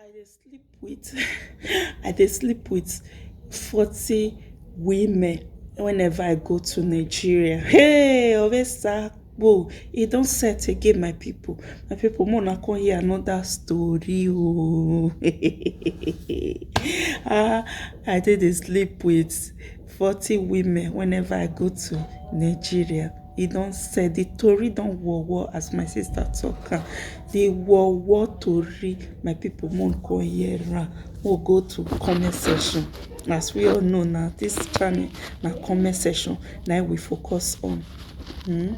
I dey sleep with I dey sleep with 40 women whenever I go to Nigeria. Hey, Ovesakpo, e don set again, my people. My people, more na come hear another story. Oh. I dey sleep with 40 women whenever I go to Nigeria. E don said the tori don war as my sister talk am. The war tori, my people won't come here. We'll go to comment section. As we all know now, this channel na comment section. Now we focus on. Hello,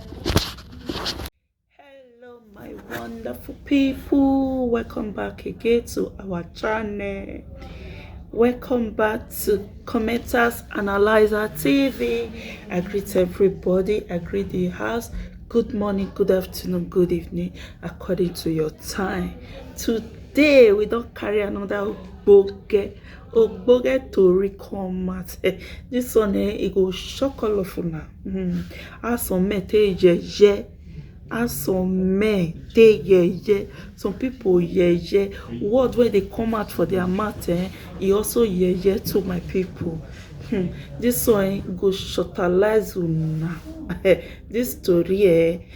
my wonderful people. Welcome back again to our channel. Welcome back to Commenters Analyzer TV. I greet everybody. I greet the house. Good morning, good afternoon, good evening, according to your time. Today we don't carry another ogboge tori come out. This one it go shock all of una. As some men take jeje. As some men take yeye, some people yeye. Word where they come out for their mouth, he also yeye to my people. This one go shortalize una. This story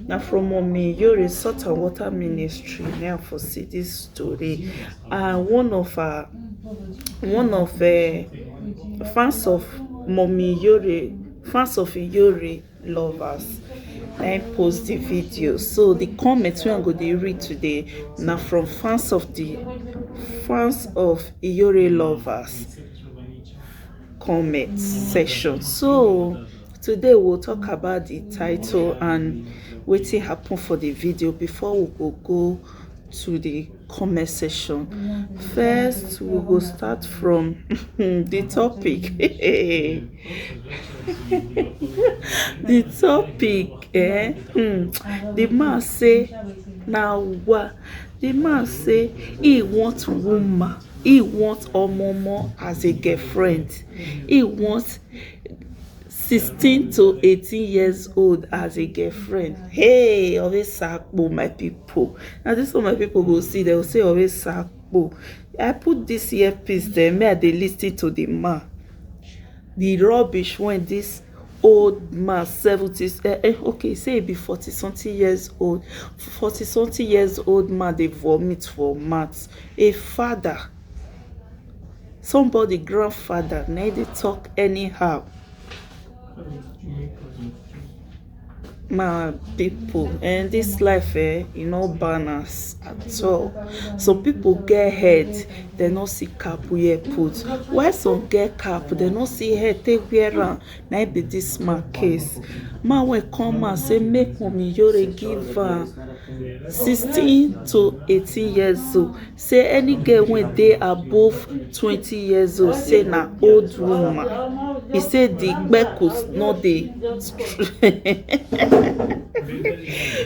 now from Mommy Yori Salt and Water Ministry. Now for see this story. One of fans of Mommy Yori, fans of Yori lovers. I post the video. So the comments we are going to read today now from fans of Iyore lovers comment section. So today we'll talk about the title and wetin happen for the video before we go to the comment section. First we will start from the topic. The topic, the man say now what? The man say he wants woman, he wants omomo as a girlfriend, he wants 16 to 18 years old as a girlfriend. Hey, always sakpo, my people. Now this one my people go see, they will say always sakpo. I put this earpiece there, may I dey listen to the man. The rubbish when this old man 70s, okay, say he be 40 something years old. 40 something years old man, they vomit for mouth. A father, somebody grandfather, now they talk anyhow. My people, and this life you know balance at all. Some people get head, they not see cap where put. Why some get cap, they not see head take wear around. Now be this my case. Man will come and say make Mommy Yori give 16 to 18 years old. Say any girl when they above 20 years old, say na old woman. He said the beckles not the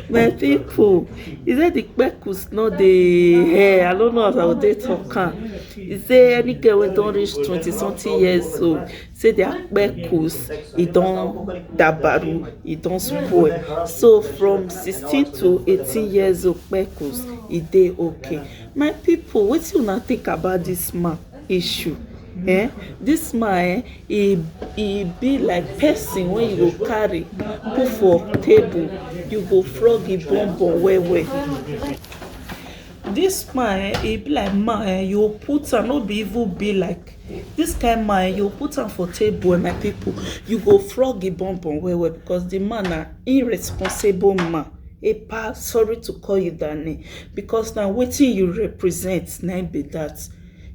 my people, he said the beckles not the hair. I don't know how they talk. He say any girl when don't reach 20 something years old, say their beckles, it don't dabaru, it don't spoil. So from 16 to 18 years old beckles, it dey okay. My people, what you not think about this man issue? This man he be like person when you go carry put for table, you go frog the bonbon well. This man he be like man you put am, no be even be like this kind man you put am for table, my people, you go frog the bonbon well because the man na irresponsible man. Sorry to call you that name because now wetin you represent na be that.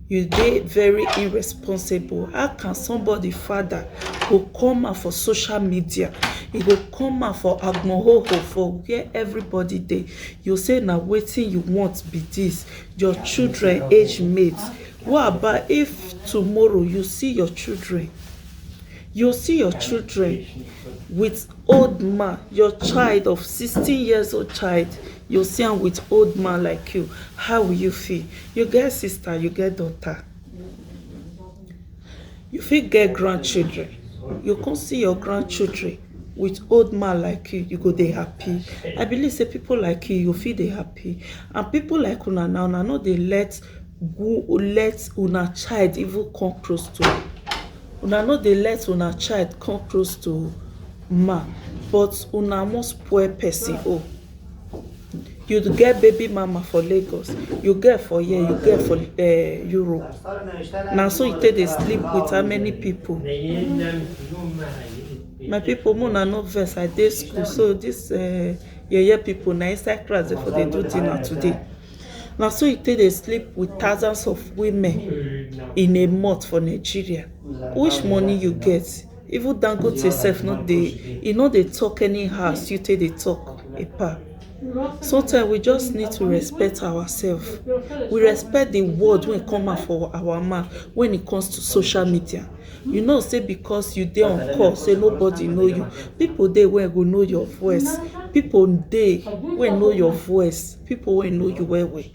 You dey very irresponsible. How can somebody father go come out for social media? He go come out for agbohoho for where everybody dey. You say now wetin you want be this. Your children age mates. What about if tomorrow you see your children? You see your children with old man, your child of 16 years old child, you see him with old man like you. How will you feel? You get sister, you get daughter. You fit get grandchildren. You can see your grandchildren with old man like you go dey happy. I believe say people like you feel dey happy, and people like una now una no dey let una child even come close to una no dey let una child come close to man, but una wan spoil person. Oh, you get baby mama for Lagos, you get for here, you get for Europe. Na so you take dey sleep with how many people? My people, una no vex, I dey school, so this yeye people na inside class dey for dey do dinner today. Na so you take dey sleep with thousands of women in a month for Nigeria. Which money you get? Even Dangote sef no dey talk anyhow, you take dey talk epa. Sometimes we just need to respect ourselves. We respect the word when it come out for our mouth when it comes to social media. You know, say because you dey on call, say nobody know you. People dey wey go know your voice. People dey wey know your voice. People wey know you well well.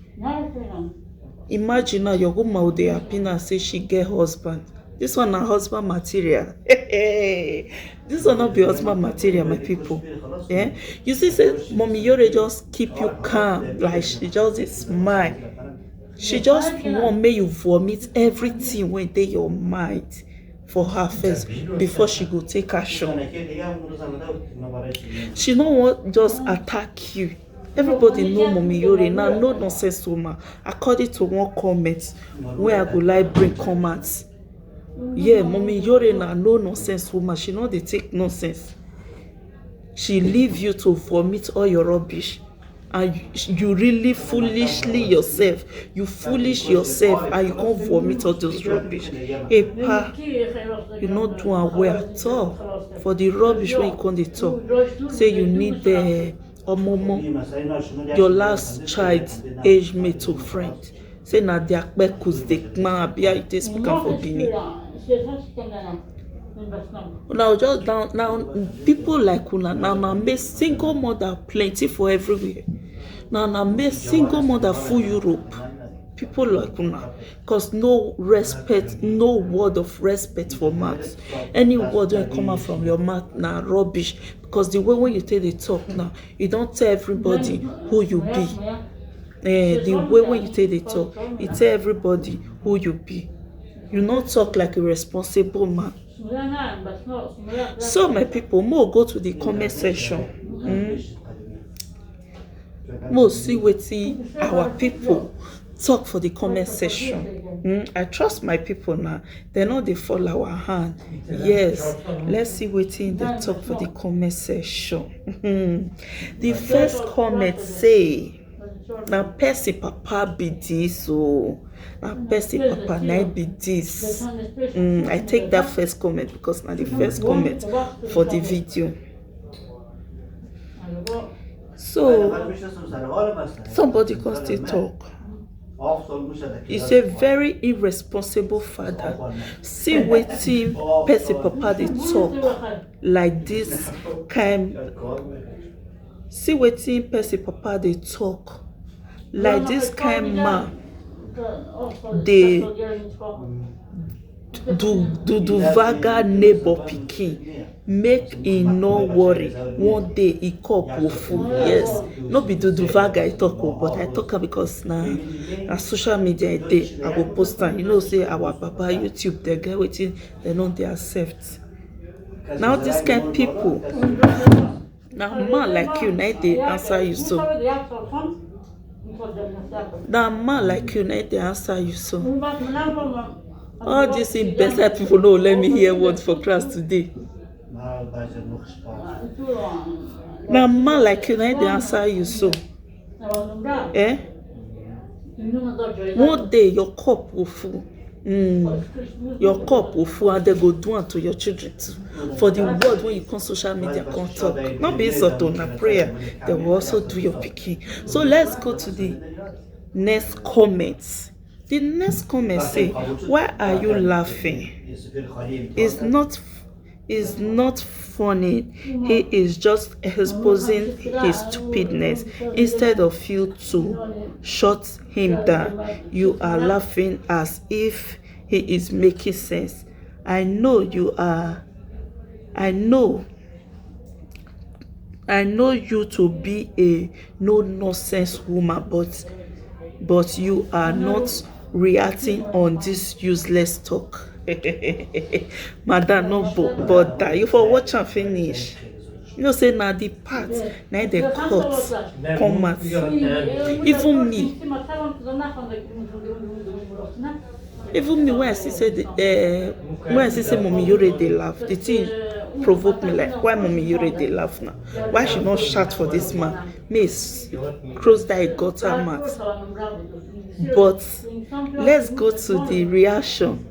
Imagine now your woman would dey happy now say she get husband. This one na husband material. This one not be husband material, my people. Yeah, you see, say Mommy Yore just keep you calm, like she just dey smile. She just want make you vomit everything when dey your mind for her first before she go take action. She no want just attack you. Everybody know Mommy Yore now, no nonsense woman. According to one comment where I go like bring comments. Yeah, Mommy Yore na no nonsense woman. She know they take nonsense. She leave you to vomit all your rubbish, and you really foolishly yourself. You foolish yourself, and you can't vomit all those rubbish. Hey pa, you not doing well at all for the rubbish when you come dey talk. Say you need the omomo, your last child age mate to friend. Say na their kpekus dey kman abi how you take speak am for Benin. Now just now people like una now make single mother plenty for everywhere. Now make single mother full Europe. People like una, cause no respect, no word of respect for mouth. Any word when come out from your mouth na rubbish. Because the way when you take the talk now, you don't tell everybody who you be. The way when you take the talk, you tell everybody who you be. You not talk like a responsible man. So my people, more go to the comment section. More see wetin our people talk for the comment section. I trust my people now. They know they follow our hand. Yes, let's see wetin they talk for the comment section. The first comment say, na Percy Papa be this, oh. Na Percy Papa na be this. I take that first comment because na the first comment for the video. So somebody can still talk. He's a very irresponsible father. See wetin Percy Papa dey talk like this kind. See wetin Percy Papa dey talk like this kind man. They do vaga neighbor pikin make him no worry. One day he cup go full. Yes, no be do vaga I talk, but I talk because na social media I dey. I go post am. You know, say our Papa YouTube they get wetin they know they accept. Now this kind people, now man like you, now they answer you so. Now man like you, now they answer you so. All these better people no let me hear words for class today. Now man like you, now they answer you so. Eh? One day your cup will full. Your cup will full, and they go do it to your children too. For the word when you come social media, come talk. Not be insult on a prayer. They will also do your picking. So let's go to the next comments. The next comment say, why are you laughing? It's not funny. He is just exposing his stupidness. Instead of you to shut him down, you are laughing as if he is making sense. I know I know you to be a no nonsense woman, but you are not reacting on this useless talk. Madam, no bother. You for watch and finish. You know, say now the part, now the cut, come out. Even me, when I see say when I see Mommy Yore dey laugh, the thing provoke me like, why Mommy Yore dey laugh now? Why she not shout for this man? May close that gutter mouth. But let's go to the reaction.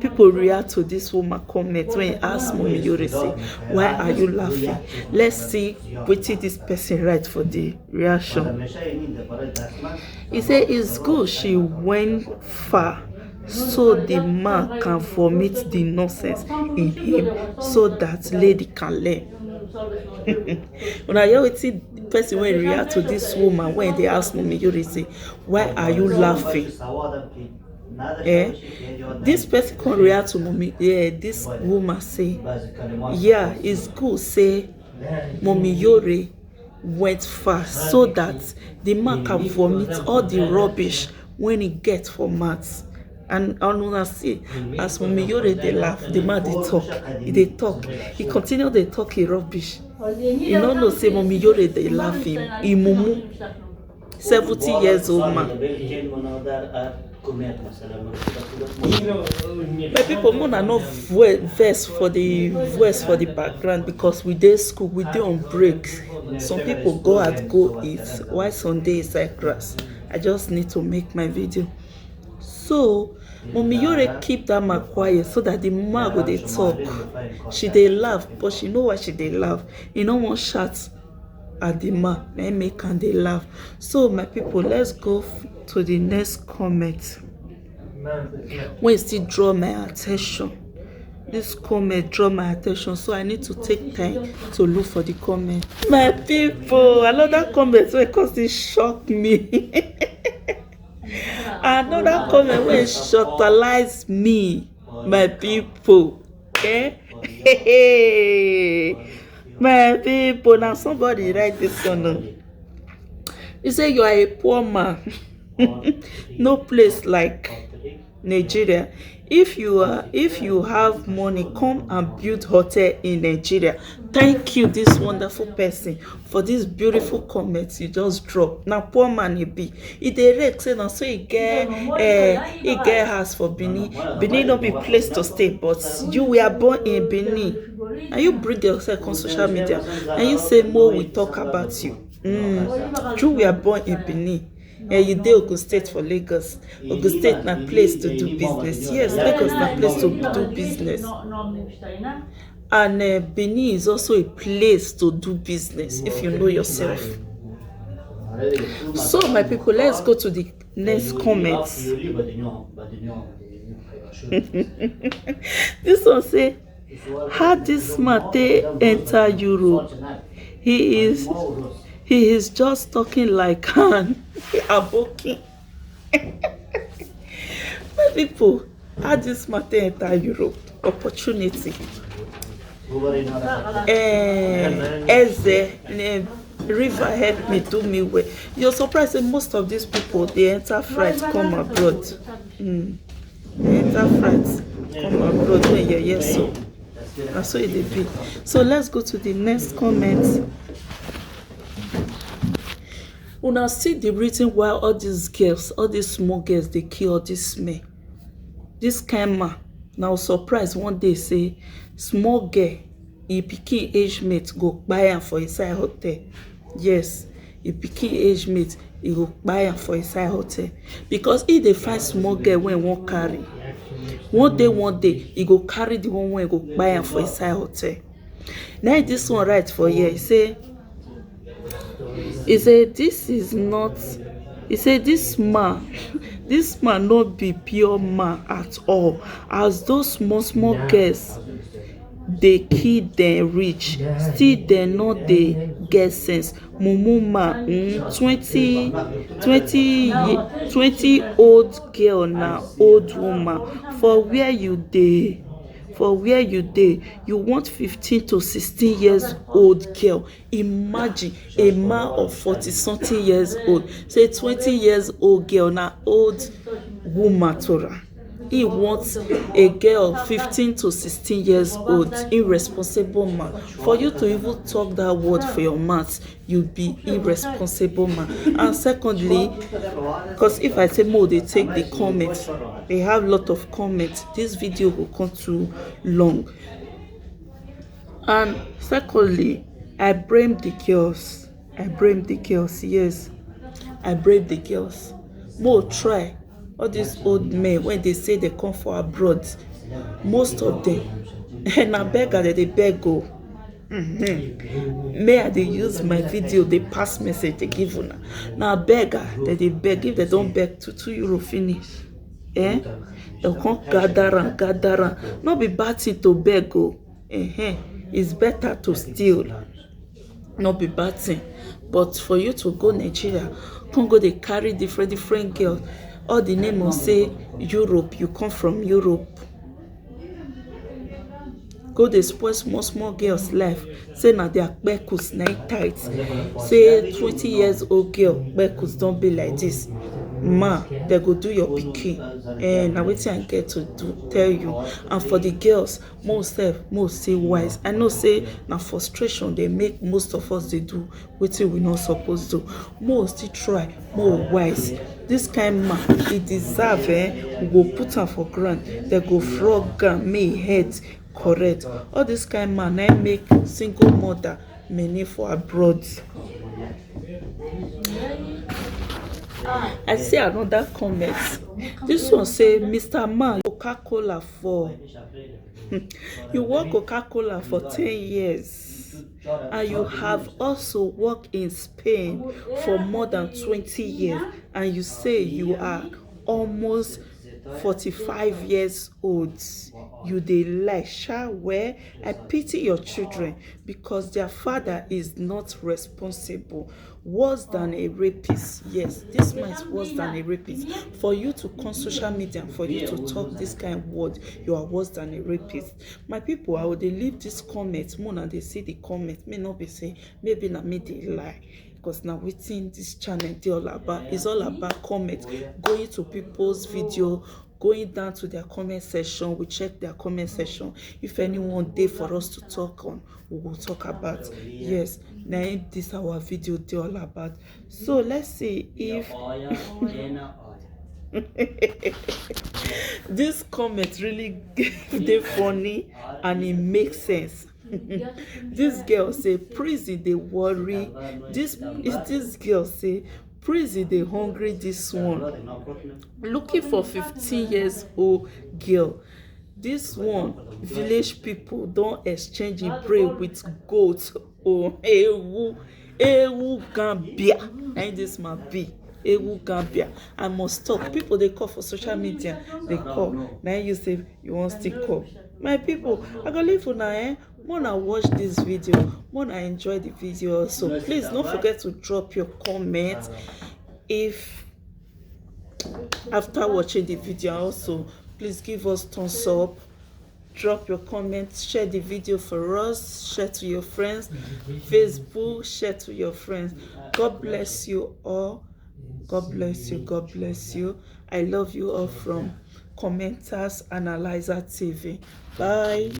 People react to this woman comment when he ask Mommy Yore say, why are you laughing? Let's see wetin this person write for the reaction. He say it's good she went far so the man can vomit the nonsense in him so that lady can learn. When I hear wetin person when react to this woman when they ask Mommy Yore say, why are you laughing? This person can react to Mommy. This woman say, yeah, it's good say Mommy Yore went fast so that the man can vomit all the rubbish when he get for maths. And una see, as Mommy Yore dey laugh, the man dey talk. He continue dey talk he rubbish. He no know say Mommy Yore dey laugh him. He mumu. 70 years old man. My people, mona no verse for the voice for the background because we dey school, we dey on break. Some people go out go eat while Sunday is like grass. I just need to make my video. So Mommy Yore keep that man quiet so that the man go dey talk. She dey laugh, but she know why she dey laugh. He no wan shout at the man, na make am dey laugh. So my people, let's go to the next comment. When it still draw my attention. This comment draw my attention, so I need to take time to look for the comment. My people, another comment wey cause it shock me. Another comment wey shortalize me, my people. My people, now somebody write this one. You say you are a poor man. No place like Nigeria. If you have money, come and build hotel in Nigeria. Thank you, this wonderful person, for this beautiful comment you just drop. Now poor man he be. He dey rake say now so he get house for Benin. Benin no be place to stay, but you were born in Benin. And you bring yourself on social media and you say more we talk about you. You were born in Benin. You dey Ogun State for Lagos. Ogun State na place to do business. Yes, Lagos na place to do business. And Benin is also a place to do business if you know yourself. So my people, let's go to the next comments. This one say, how this man enter Europe? He is just talking like an aboki. My people, how this man enter Europe? Opportunity. Eze, river help me, do me well. You're surprised that most of these people they enter flight come abroad. They enter flight come abroad when you're here, so that's what it be. So let's go to the next comment. Una see the reason why all these girls, all these small girls, they kill all this men. This kind man now surprise one day say small girl, he pikin age mate go buy am for inside hotel. Yes, he pikin age mate, he go buy am for inside hotel because if they find small girl when won't carry, one day he go carry the one when go buy am for inside hotel. Now this one right for here, he say this is not. He said this man not be pure man at all. As those small girls, they kill them rich, still they not they get sense. Mumuma, 20 old girl now old woman. For where you dey for where you dey, you want 15 to 16 years old girl. Imagine a man of 40 something years old, say 20 years old girl na old woman to am. He wants a girl 15 to 16 years old, irresponsible man. For you to even talk that word for your mouth, you be irresponsible man. And secondly, because if I say more, they take the comments, they have a lot of comments, this video will come too long. And secondly, I blame the girls. Yes, I blame the girls. More try. All these old men, when they say they come for abroad, most of them, and I beg that they beg go. May I they use my video, they pass message they give una. Now beg that they beg, if they don't beg to €2 finish. They'll come gather and not be bad thing to beg go. It's better to steal, not be bad thing. But for you to go Nigeria, come go they carry different girls. All the name will say Europe, you come from Europe. Go they spoil small girls' life. Say now they are bekus, night tight. Say 20 years old girl, bekus don't be like this. Ma, they go do your picking. And now waiting I get to tell you. And for the girls, most say wise. I know say now frustration they make most of us they do waiting we not supposed to. Most still try, more wise. This kind man, he deserve we go put him for ground. They go frog me head correct. All this kind man I make single mother many for abroad. I see another comment. This one say, Mr. Man, Coca-Cola for you work Coca-Cola for 10 years and you have also worked in Spain for more than 20 years and you say you are almost 45 years old. You dey lie, where I pity your children because their father is not responsible. Worse than a rapist. Yes, this man is worse than a rapist. For you to come social media and for you to talk this kind of word, you are worse than a rapist. My people, I would leave this comment more than they see the comment. May not be saying maybe na me they lie. Because now within this channel they all about is all about comment, going to people's video, going down to their comment section. We check their comment section. If anyone there for us to talk on, we will talk about. Yes, now this our video they all about. So let's see if this comment really they funny and it makes sense. This girl say prison they worry. This girl say prison they hungry. This one looking for 15 years old girl. This one village people don't exchange bread with goat. Oh, ewu Gambia. And this might be Ewu Gambia. I must talk. People they call for social media. They call. Now you say you want still call. My people, I go leave for now. Wanna watch this video, wanna enjoy the video. So please don't forget to drop your comment. If after watching the video, also please give us thumbs up, drop your comments, share the video for us, share to your friends, Facebook, share to your friends. God bless you all. God bless you. God bless you. I love you all from Commenters Analyzer TV. Bye.